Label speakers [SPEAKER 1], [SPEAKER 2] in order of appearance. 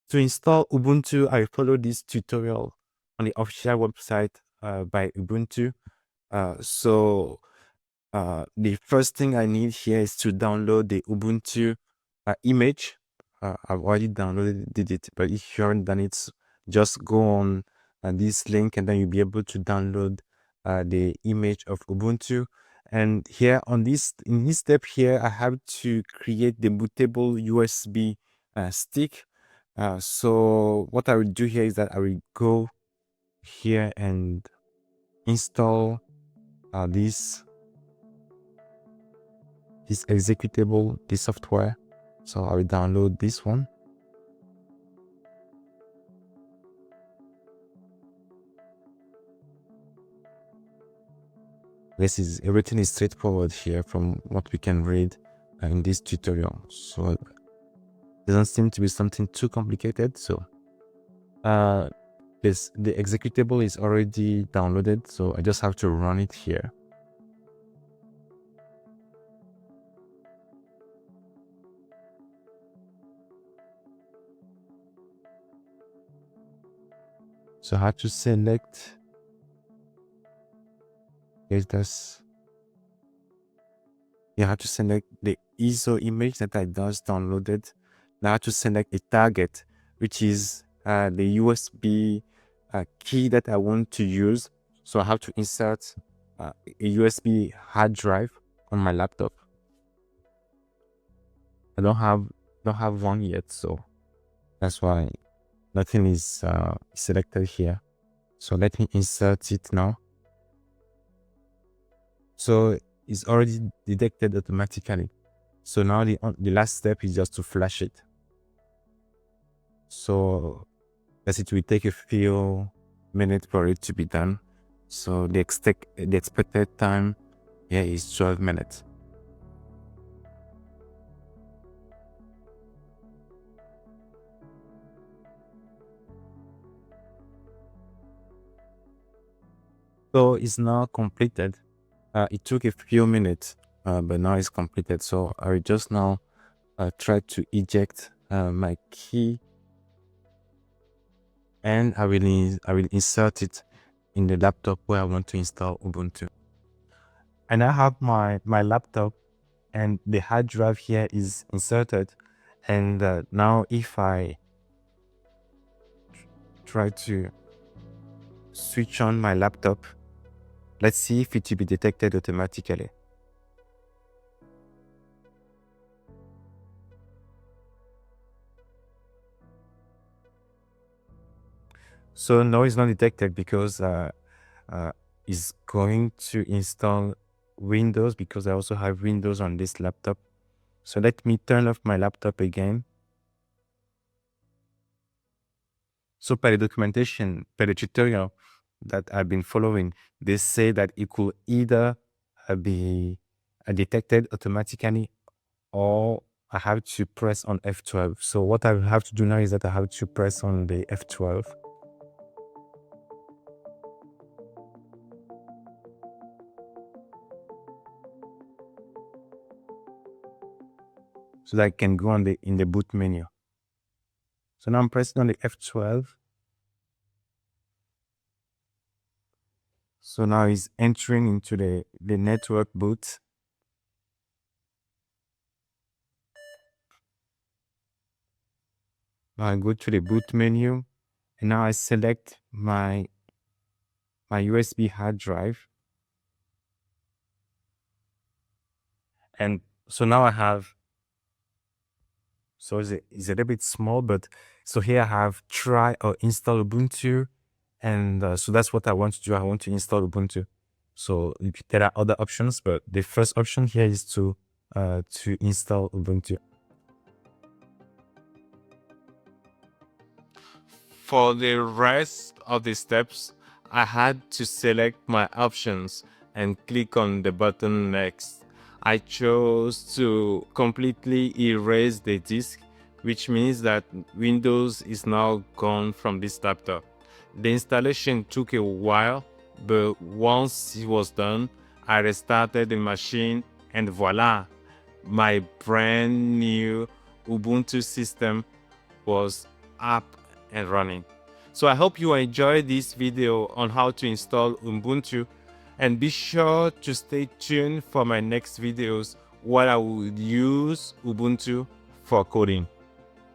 [SPEAKER 1] To install Ubuntu, I follow this tutorial on the official website by Ubuntu. The first thing I need here is to download the Ubuntu image. I've already downloaded it, but if you haven't done it, just go on this link and then you'll be able to download the image of Ubuntu. And here in this step here, I have to create the bootable USB stick. So what I will do here is that I will go here and install this executable, this software. So I will download this one. Everything is straightforward here from what we can read in this tutorial. So it doesn't seem to be something too complicated. So the executable is already downloaded, so I just have to run it here. So I have to select. Here's this. You have to select the ISO image that I just downloaded. Now I have to select a target, which is the USB key that I want to use. So I have to insert a USB hard drive on my laptop. I don't have one yet, so that's why nothing is selected here. So let me insert it now. So it's already detected automatically. So now the last step is just to flash it. So as it will take a few minutes for it to be done. So the expected time here is 12 minutes. So it's now completed. It took a few minutes, but now it's completed. So I will just now try to eject my key, and I will insert it in the laptop where I want to install Ubuntu. And I have my laptop, and the hard drive here is inserted. And now if I try to switch on my laptop, let's see if it will be detected automatically. So no, it's not detected because it's going to install Windows, because I also have Windows on this laptop. So let me turn off my laptop again. So per the documentation, per the tutorial that I've been following, they say that it could either be detected automatically, or I have to press on F12. So what I have to do now is that I have to press on the F12. So that I can go on in the boot menu. So now I'm pressing on the F12. So now it's entering into the network boot. Now I go to the boot menu, and now I select my USB hard drive. And so now I have, so it's a little bit small, but so here I have try or install Ubuntu. And so that's what I want to do. I want to install Ubuntu. So there are other options, but the first option here is to install Ubuntu. For the rest of the steps, I had to select my options and click on the button next. I chose to completely erase the disk, which means that Windows is now gone from this laptop. The installation took a while, but once it was done, I restarted the machine, and voila, my brand new Ubuntu system was up and running. So I hope you enjoyed this video on how to install Ubuntu, and be sure to stay tuned for my next videos where I will use Ubuntu for coding.